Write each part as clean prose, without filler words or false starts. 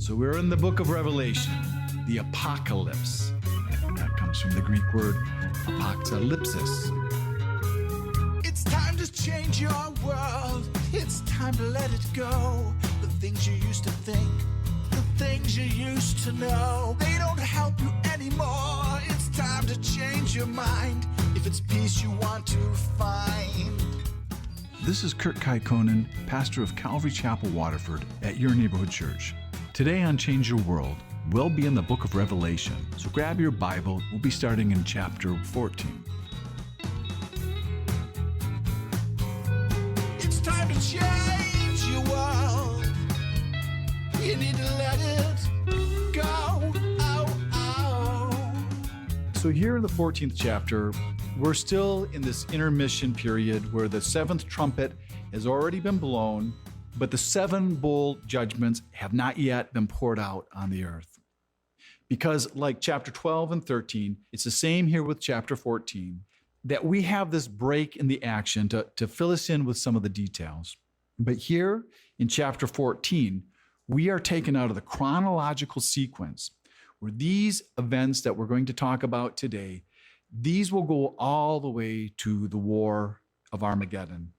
So we're in the book of Revelation, the apocalypse. That comes from the Greek word apocalypsis. It's time to change your world. It's time to let it go. The things you used to think, the things you used to know, they don't help you anymore. It's time to change your mind. If it's peace you want to find. This is Kurt Kaikkonen, pastor of Calvary Chapel, Waterford, at your neighborhood church. Today on Change Your World, we'll be in the book of Revelation. So grab your Bible. We'll be starting in chapter 14. It's time to change your world. You need to let it go. Oh, oh. So here in the 14th chapter, we're still in this intermission period where the seventh trumpet has already been blown, but the seven bowl judgments have not yet been poured out on the earth. Because like chapter 12 and 13, it's the same here with chapter 14, that we have this break in the action to fill us in with some of the details. But here in chapter 14, we are taken out of the chronological sequence where these events that we're going to talk about today, these will go all the way to the war of Armageddon.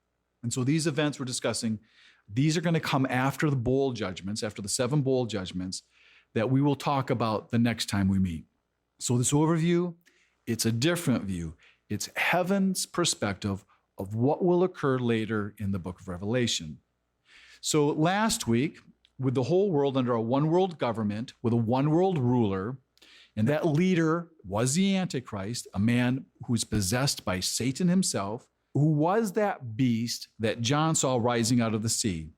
And so these events we're discussing, these are going to come after the bowl judgments, after the seven bowl judgments that we will talk about the next time we meet. So this overview, it's a different view. It's heaven's perspective of what will occur later in the book of Revelation. So last week, with the whole world under a one world government, with a one world ruler, and that leader was the Antichrist, a man who's possessed by Satan himself, who was that beast that John saw rising out of the sea.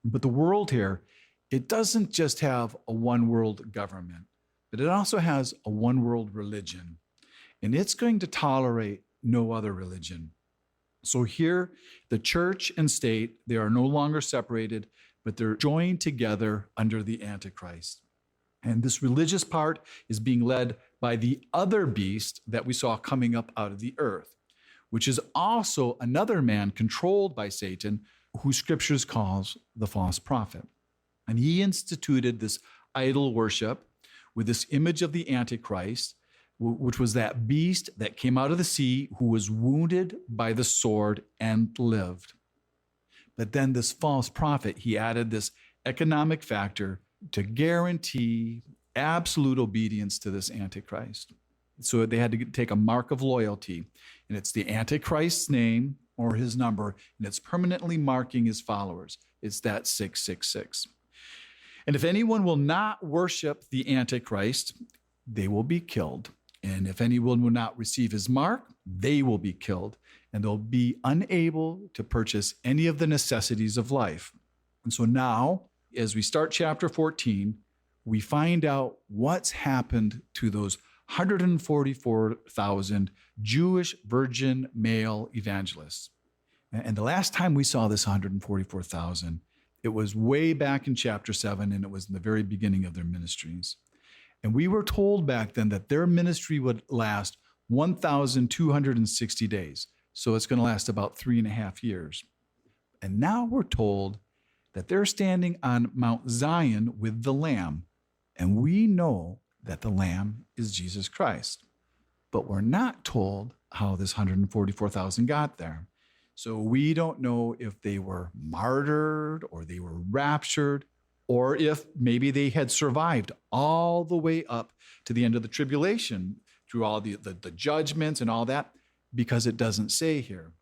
But the world here, it doesn't just have a one world government, but it also has a one world religion. And it's going to tolerate no other religion. So here, the church and state, they are no longer separated, but they're joined together under the Antichrist. And this religious part is being led by the other beast that we saw coming up out of the earth, which is also another man controlled by Satan, who scriptures calls the false prophet. And he instituted this idol worship with this image of the Antichrist, which was that beast that came out of the sea who was wounded by the sword and lived. But then this false prophet, he added this economic factor to guarantee absolute obedience to this Antichrist. So they had to take a mark of loyalty, and it's the Antichrist's name or his number, and it's permanently marking his followers. It's that 666. And if anyone will not worship the Antichrist, they will be killed. And if anyone will not receive his mark, they will be killed, and they'll be unable to purchase any of the necessities of life. And so now, as we start chapter 14, we find out what's happened to those 144,000 Jewish virgin male evangelists. And the last time we saw this 144,000, it was way back in chapter 7, and it was in the very beginning of their ministries. And we were told back then that their ministry would last 1,260 days. So it's going to last about 3.5 years. And now we're told that they're standing on Mount Zion with the Lamb. And we know that the Lamb is Jesus Christ. But we're not told how this 144,000 got there. So we don't know if they were martyred or they were raptured, or if maybe they had survived all the way up to the end of the tribulation through all the judgments and all that, because it doesn't say here.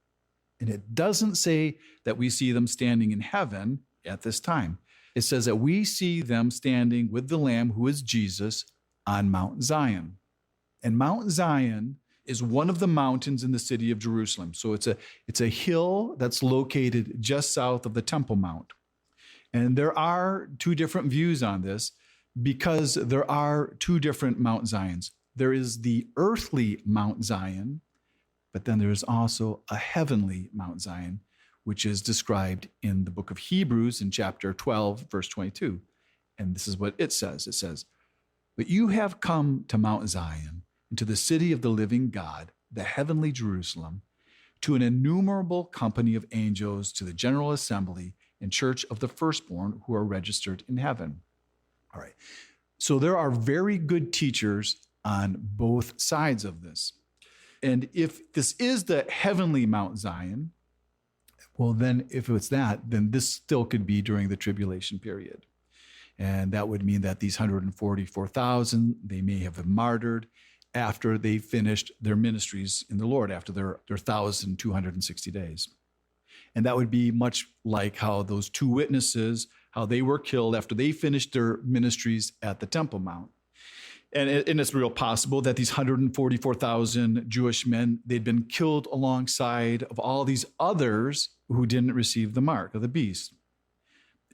And it doesn't say that we see them standing in heaven at this time. It says that we see them standing with the Lamb, who is Jesus, on Mount Zion. And Mount Zion is one of the mountains in the city of Jerusalem. So it's a hill that's located just south of the Temple Mount. And there are two different views on this because there are two different Mount Zions. There is the earthly Mount Zion, but then there is also a heavenly Mount Zion, which is described in the book of Hebrews in chapter 12, verse 22. And this is what it says. It says, "But you have come to Mount Zion, and to the city of the living God, the heavenly Jerusalem, to an innumerable company of angels, to the general assembly and church of the firstborn who are registered in heaven." All right. So there are very good teachers on both sides of this. And if this is the heavenly Mount Zion, well, then if it's that, then this still could be during the tribulation period. And that would mean that these 144,000, they may have been martyred after they finished their ministries in the Lord, after their 1,260 days. And that would be much like how those two witnesses, how they were killed after they finished their ministries at the Temple Mount. And it's real possible that these 144,000 Jewish men, they'd been killed alongside of all these others who didn't receive the mark of the beast.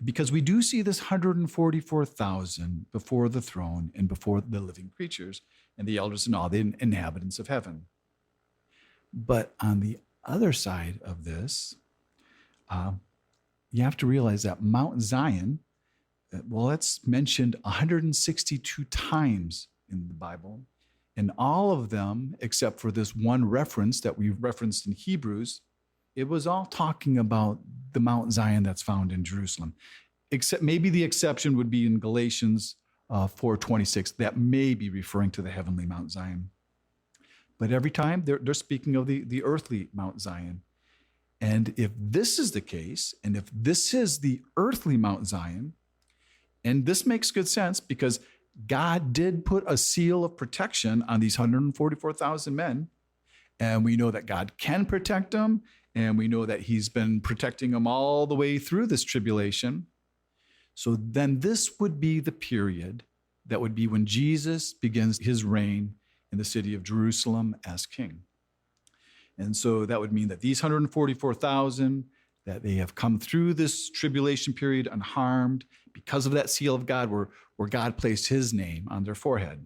Because we do see this 144,000 before the throne and before the living creatures and the elders and all the inhabitants of heaven. But on the other side of this, you have to realize that Mount Zion, well, it's mentioned 162 times in the Bible, and all of them, except for this one reference that we referenced in Hebrews, it was all talking about the Mount Zion that's found in Jerusalem. Except maybe the exception would be in Galatians 4:26, that may be referring to the heavenly Mount Zion. But every time they're speaking of the earthly Mount Zion. And if this is the case, and if this is the earthly Mount Zion, and this makes good sense because God did put a seal of protection on these 144,000 men, and we know that God can protect them, and we know that he's been protecting them all the way through this tribulation. So then this would be the period that would be when Jesus begins his reign in the city of Jerusalem as king. And so that would mean that these 144,000, that they have come through this tribulation period unharmed because of that seal of God where God placed his name on their forehead.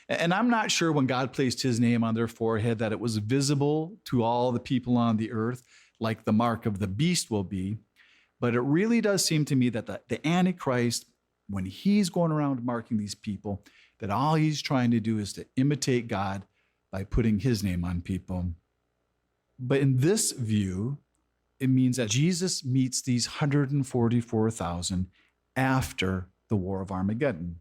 And I'm not sure when God placed his name on their forehead that it was visible to all the people on the earth like the mark of the beast will be. But it really does seem to me that the Antichrist, when he's going around marking these people, that all he's trying to do is to imitate God by putting his name on people. But in this view, it means that Jesus meets these 144,000 after the War of Armageddon.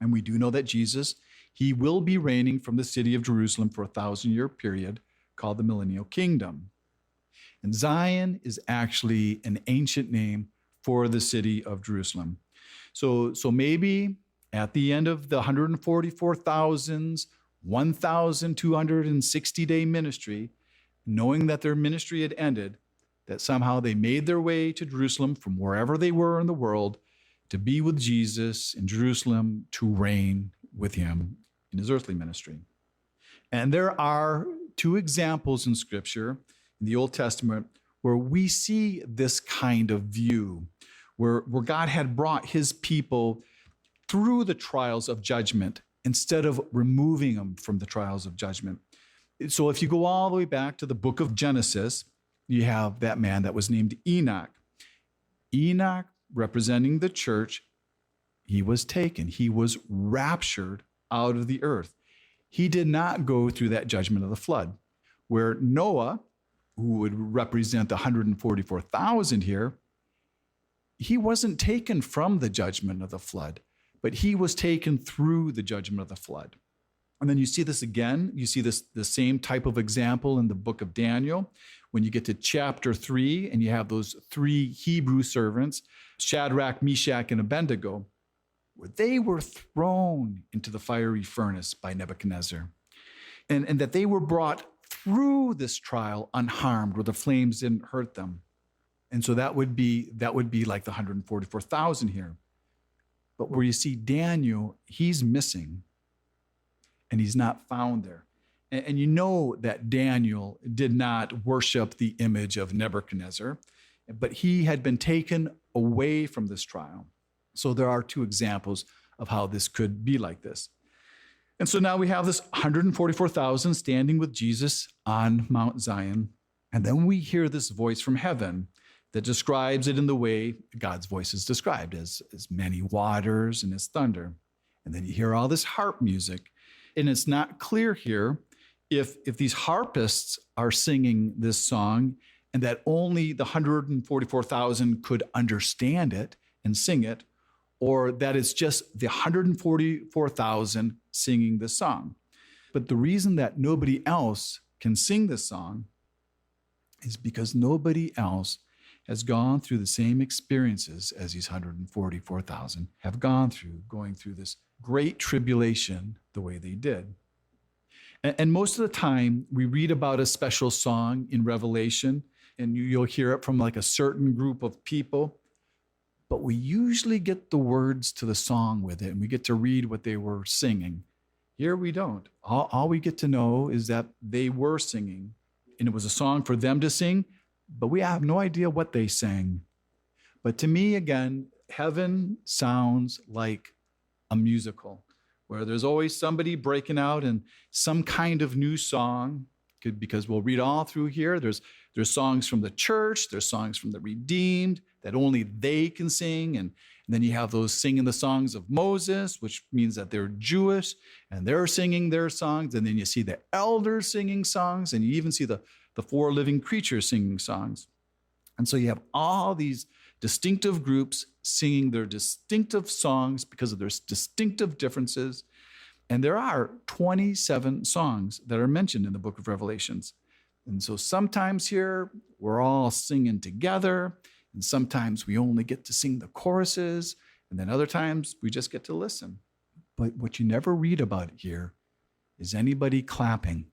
And we do know that Jesus, he will be reigning from the city of Jerusalem for a 1,000-year period called the Millennial Kingdom. And Zion is actually an ancient name for the city of Jerusalem. So maybe at the end of the 144,000's 1,260-day ministry, knowing that their ministry had ended, that somehow they made their way to Jerusalem from wherever they were in the world to be with Jesus in Jerusalem, to reign with him in his earthly ministry. And there are two examples in Scripture, in the Old Testament, where we see this kind of view, where God had brought his people through the trials of judgment instead of removing them from the trials of judgment. So if you go all the way back to the book of Genesis, you have that man that was named Enoch. Enoch, representing the church, he was taken. He was raptured out of the earth. He did not go through that judgment of the flood, where Noah, who would represent the 144,000 here, he wasn't taken from the judgment of the flood, but he was taken through the judgment of the flood. And then you see this again. You see this the same type of example in the book of Daniel. When you get to chapter 3 and you have those three Hebrew servants, Shadrach, Meshach, and Abednego, where they were thrown into the fiery furnace by Nebuchadnezzar. And that they were brought through this trial unharmed, where the flames didn't hurt them. And so that would be like the 144,000 here. But where you see Daniel, he's missing, and he's not found there. And you know that Daniel did not worship the image of Nebuchadnezzar, but he had been taken away from this trial. So there are two examples of how this could be like this. And so now we have this 144,000 standing with Jesus on Mount Zion. And then we hear this voice from heaven that describes it in the way God's voice is described, as many waters and as thunder. And then you hear all this harp music. And it's not clear here if these harpists are singing this song and that only the 144,000 could understand it and sing it, or that it's just the 144,000 singing the song. But the reason that nobody else can sing this song is because nobody else has gone through the same experiences as these 144,000 have gone through, going through this great tribulation the way they did. And most of the time, we read about a special song in Revelation, and you'll hear it from like a certain group of people, but we usually get the words to the song with it, and we get to read what they were singing. Here we don't. All we get to know is that they were singing, and it was a song for them to sing, but we have no idea what they sang. But to me, again, heaven sounds like a musical where there's always somebody breaking out in some kind of new song, because we'll read all through here. There's songs from the church, there's songs from the redeemed that only they can sing. And then you have those singing the songs of Moses, which means that they're Jewish and they're singing their songs. And then you see the elders singing songs, and you even see the four living creatures singing songs. And so you have all these distinctive groups singing their distinctive songs because of their distinctive differences. And there are 27 songs that are mentioned in the book of Revelations. And so sometimes here we're all singing together, and sometimes we only get to sing the choruses, and then other times we just get to listen. But what you never read about here is anybody clapping.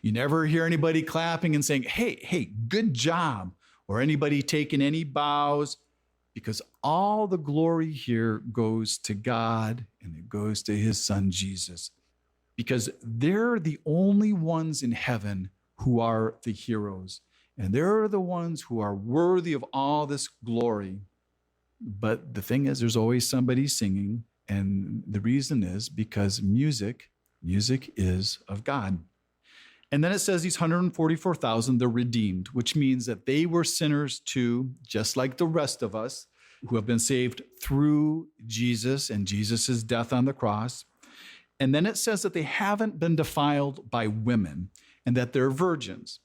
You never hear anybody clapping and saying, hey, good job, or anybody taking any bows, because all the glory here goes to God and it goes to his son, Jesus, because they're the only ones in heaven who are the heroes, and they're the ones who are worthy of all this glory. But the thing is, there's always somebody singing, and the reason is because music is of God. And then it says these 144,000, they're redeemed, which means that they were sinners too, just like the rest of us who have been saved through Jesus and Jesus' death on the cross. And then it says that they haven't been defiled by women and that they're virgins.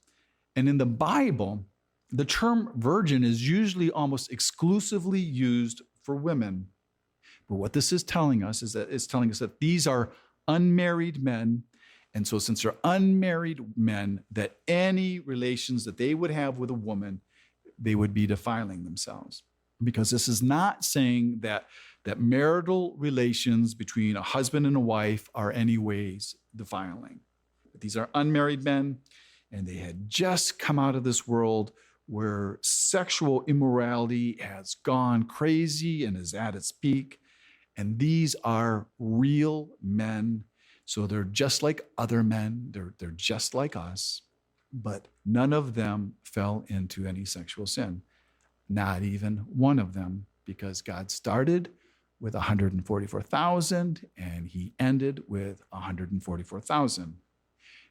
And in the Bible, the term virgin is usually almost exclusively used for women. But what this is telling us is that it's telling us that these are unmarried men. And so since they're unmarried men, that any relations that they would have with a woman, they would be defiling themselves. Because this is not saying that marital relations between a husband and a wife are any ways defiling. But these are unmarried men, and they had just come out of this world where sexual immorality has gone crazy and is at its peak. And these are real men. So they're just like other men. They're just like us, but none of them fell into any sexual sin. Not even one of them, because God started with 144,000 and he ended with 144,000.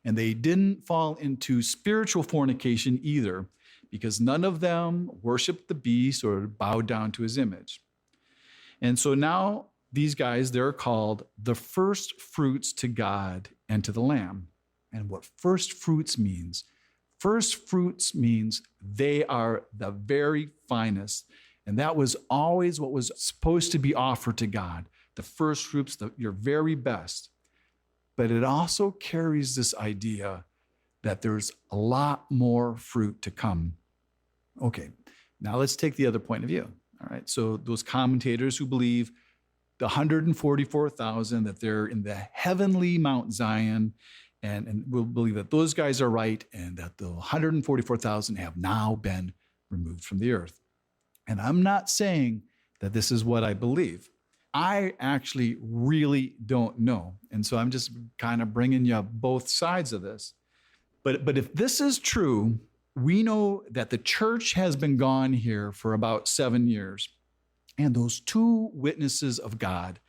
And they didn't fall into spiritual fornication either, because none of them worshiped the beast or bowed down to his image. And so now these guys, they're called the first fruits to God and to the Lamb. And what first fruits means they are the very finest. And that was always what was supposed to be offered to God, the first fruits, your very best. But it also carries this idea that there's a lot more fruit to come. Okay, now let's take the other point of view. All right, so those commentators who believe the 144,000, that they're in the heavenly Mount Zion, and we'll believe that those guys are right, and that the 144,000 have now been removed from the earth. And I'm not saying that this is what I believe. I actually really don't know. And so I'm just kind of bringing you both sides of this. But if this is true, we know that the church has been gone here for about 7 years. And those two witnesses of God,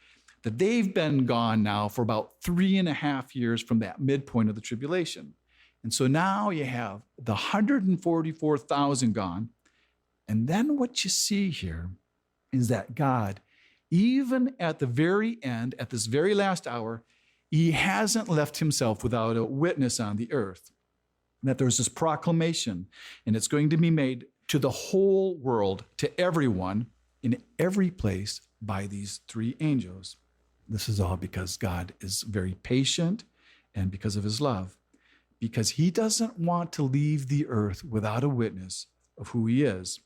that they've been gone now for about 3.5 years from that midpoint of the tribulation. And so now you have the 144,000 gone. And then what you see here is that God, even at the very end, at this very last hour, he hasn't left himself without a witness on the earth. And that there's this proclamation, and it's going to be made to the whole world, to everyone, in every place by these three angels. This is all because God is very patient and because of his love, because he doesn't want to leave the earth without a witness of who he is.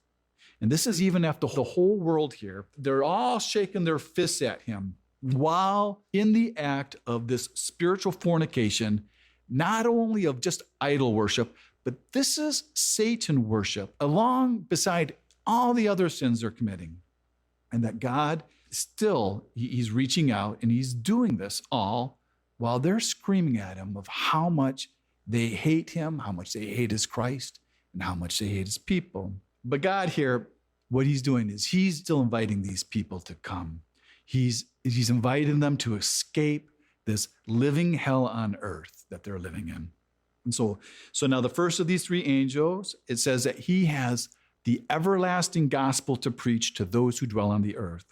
And this is even after the whole world here, they're all shaking their fists at him while in the act of this spiritual fornication, not only of just idol worship, but this is Satan worship along beside all the other sins they're committing. And that God still, he's reaching out and he's doing this all while they're screaming at him of how much they hate him, how much they hate his Christ, and how much they hate his people. But God here, what he's doing is he's still inviting these people to come. He's inviting them to escape this living hell on earth that they're living in. And so now the first of these three angels, it says that he has the everlasting gospel to preach to those who dwell on the earth.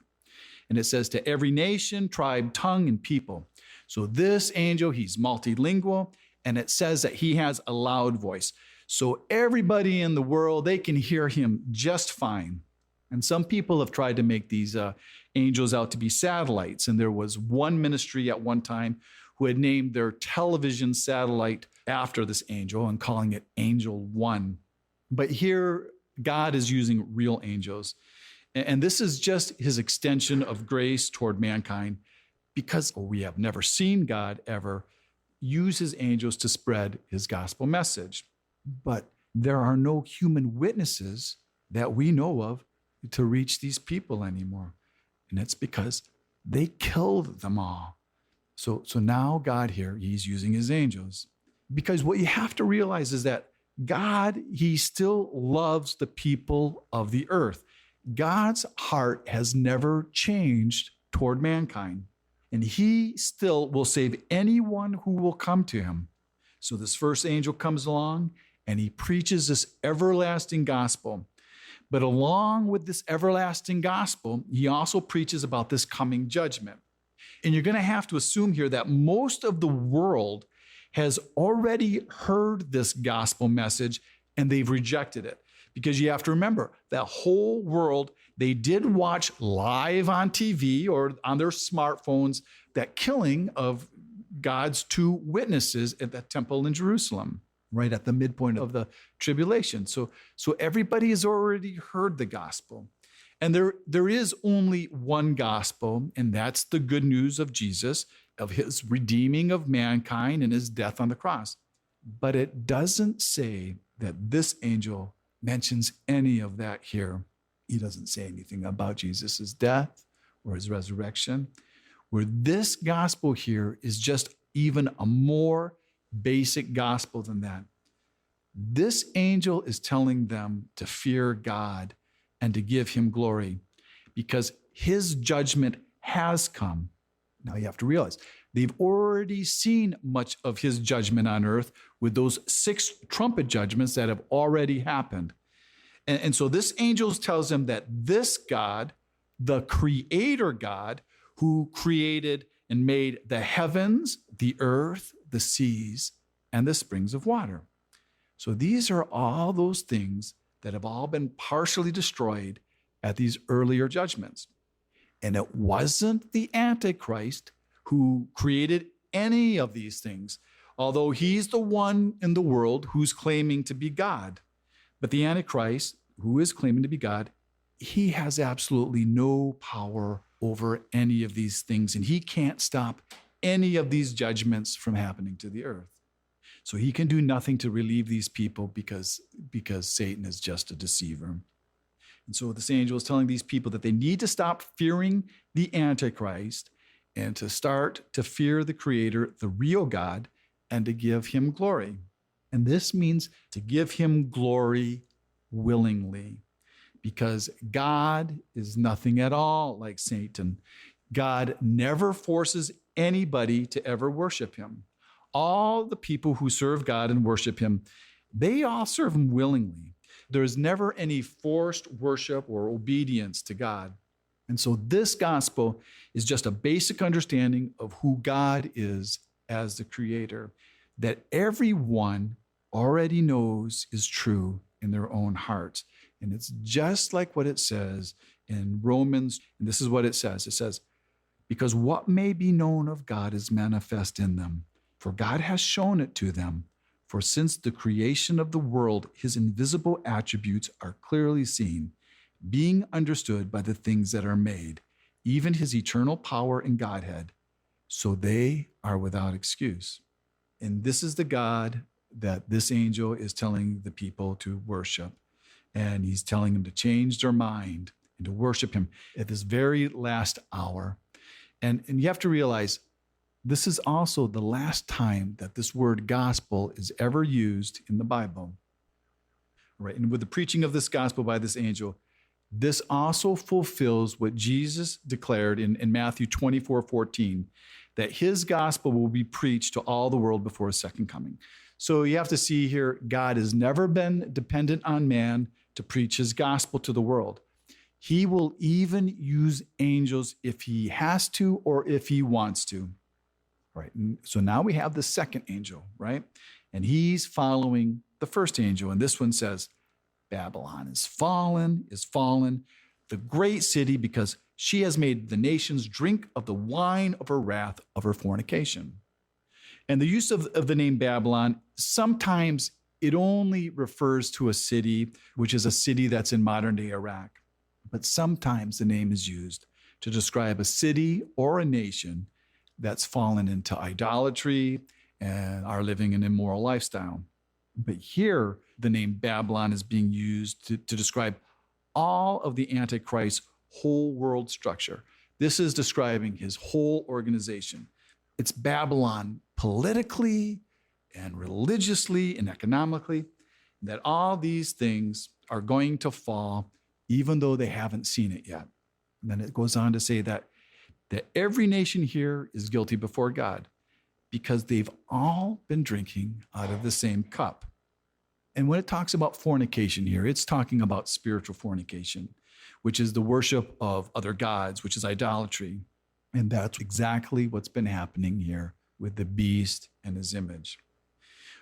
And it says to every nation, tribe, tongue, and people. So this angel, he's multilingual, and it says that he has a loud voice. So everybody in the world, they can hear him just fine. And some people have tried to make these angels out to be satellites. And there was one ministry at one time who had named their television satellite after this angel and calling it Angel One. But here, God is using real angels. And this is just his extension of grace toward mankind, because we have never seen God ever use his angels to spread his gospel message. But there are no human witnesses that we know of to reach these people anymore. And it's because they killed them all. So now God here, he's using his angels. Because what you have to realize is that God, he still loves the people of the earth. God's heart has never changed toward mankind, and he still will save anyone who will come to him. So this first angel comes along and he preaches this everlasting gospel. But along with this everlasting gospel, he also preaches about this coming judgment. And you're going to have to assume here that most of the world has already heard this gospel message and they've rejected it. Because you have to remember, that whole world, they did watch live on TV or on their smartphones that killing of God's two witnesses at that temple in Jerusalem, right at the midpoint of the tribulation. So everybody has already heard the gospel. And there is only one gospel, and that's the good news of Jesus, of his redeeming of mankind and his death on the cross. But it doesn't say that this angel mentions any of that here. He doesn't say anything about Jesus' death or his resurrection, where this gospel here is just even a more basic gospel than that. This angel is telling them to fear God and to give him glory because his judgment has come. Now you have to realize they've already seen much of his judgment on earth with those 6 trumpet judgments that have already happened. And so this angel tells them that this God, the creator God, who created and made the heavens, the earth, the seas, and the springs of water. So these are all those things that have all been partially destroyed at these earlier judgments. And it wasn't the Antichrist who created any of these things, although he's the one in the world who's claiming to be God. But the Antichrist, who is claiming to be God, he has absolutely no power over any of these things, and he can't stop any of these judgments from happening to the earth. So he can do nothing to relieve these people because Satan is just a deceiver. And so this angel is telling these people that they need to stop fearing the Antichrist and to start to fear the Creator, the real God, and to give him glory. And this means to give him glory willingly, because God is nothing at all like Satan. God never forces anybody to ever worship him. All the people who serve God and worship him, they all serve him willingly. There's never any forced worship or obedience to God. And so this gospel is just a basic understanding of who God is as the creator, that everyone already knows is true in their own hearts. And it's just like what it says in Romans, and this is what it says. It says, because what may be known of God is manifest in them, for God has shown it to them. For since the creation of the world, his invisible attributes are clearly seen, being understood by the things that are made, even his eternal power and Godhead, so they are without excuse. And this is the God that this angel is telling the people to worship. And he's telling them to change their mind and to worship him at this very last hour. And you have to realize this is also the last time that this word gospel is ever used in the Bible. Right? And with the preaching of this gospel by this angel, this also fulfills what Jesus declared in Matthew 24:14, that his gospel will be preached to all the world before his second coming. So you have to see here, God has never been dependent on man to preach his gospel to the world. He will even use angels if he has to or if he wants to. Right. And so now we have the second angel, right? And he's following the first angel. And this one says, Babylon is fallen, the great city, because she has made the nations drink of the wine of her wrath, of her fornication. And the use of the name Babylon, sometimes it only refers to a city, which is a city that's in modern day Iraq. But sometimes the name is used to describe a city or a nation that's fallen into idolatry and are living an immoral lifestyle. But here, the name Babylon is being used to describe all of the Antichrist's whole world structure. This is describing his whole organization. It's Babylon politically and religiously and economically, that all these things are going to fall even though they haven't seen it yet. And then it goes on to say that every nation here is guilty before God because they've all been drinking out of the same cup. And when it talks about fornication here, it's talking about spiritual fornication, which is the worship of other gods, which is idolatry. And that's exactly what's been happening here with the beast and his image.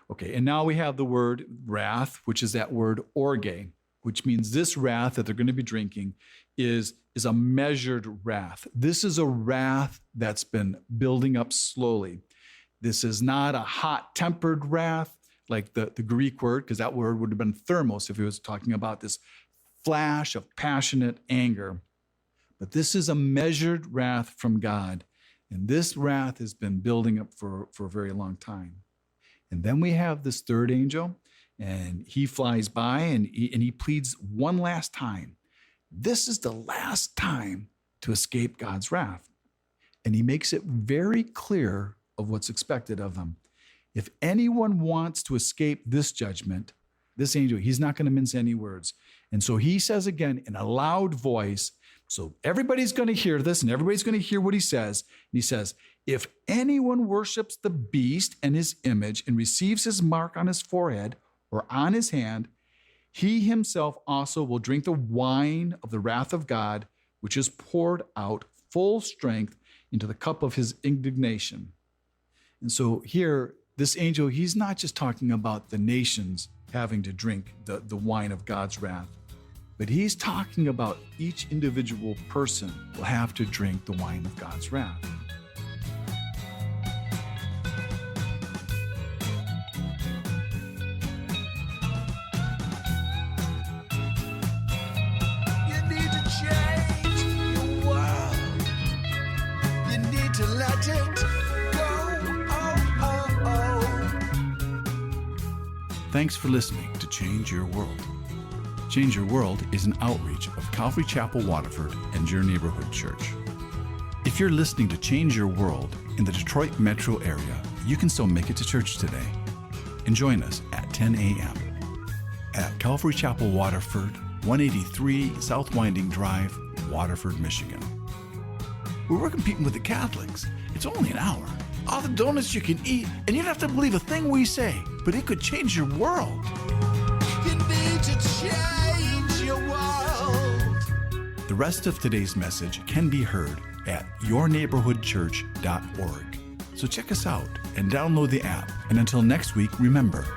Okay, and now we have the word wrath, which is that word orge, which means this wrath that they're going to be drinking is a measured wrath. This is a wrath that's been building up slowly. This is not a hot-tempered wrath like the Greek word, because that word would have been thermos if he was talking about this flash of passionate anger. But this is a measured wrath from God. And this wrath has been building up for a very long time. And then we have this third angel, and he flies by and he pleads one last time. This is the last time to escape God's wrath. And he makes it very clear of what's expected of them. If anyone wants to escape this judgment, this angel, he's not going to mince any words. And so he says again in a loud voice, so everybody's going to hear this and everybody's going to hear what he says. And he says, if anyone worships the beast and his image and receives his mark on his forehead or on his hand, he himself also will drink the wine of the wrath of God, which is poured out full strength into the cup of his indignation. And so here, this angel, he's not just talking about the nations having to drink the wine of God's wrath, but he's talking about each individual person will have to drink the wine of God's wrath. You need to change your world. You need to let it go. Oh. Thanks for listening to Change Your World. Change Your World is an outreach of Calvary Chapel Waterford and Your Neighborhood Church. If you're listening to Change Your World in the Detroit metro area, you can still make it to church today. And join us at 10 a.m. at Calvary Chapel Waterford, 183 South Winding Drive, Waterford, Michigan. We're competing with the Catholics. It's only an hour. All the donuts you can eat, and you don't have to believe a thing we say, but it could change your world. You need to change your world. The rest of today's message can be heard at yourneighborhoodchurch.org. So check us out and download the app. And until next week, remember,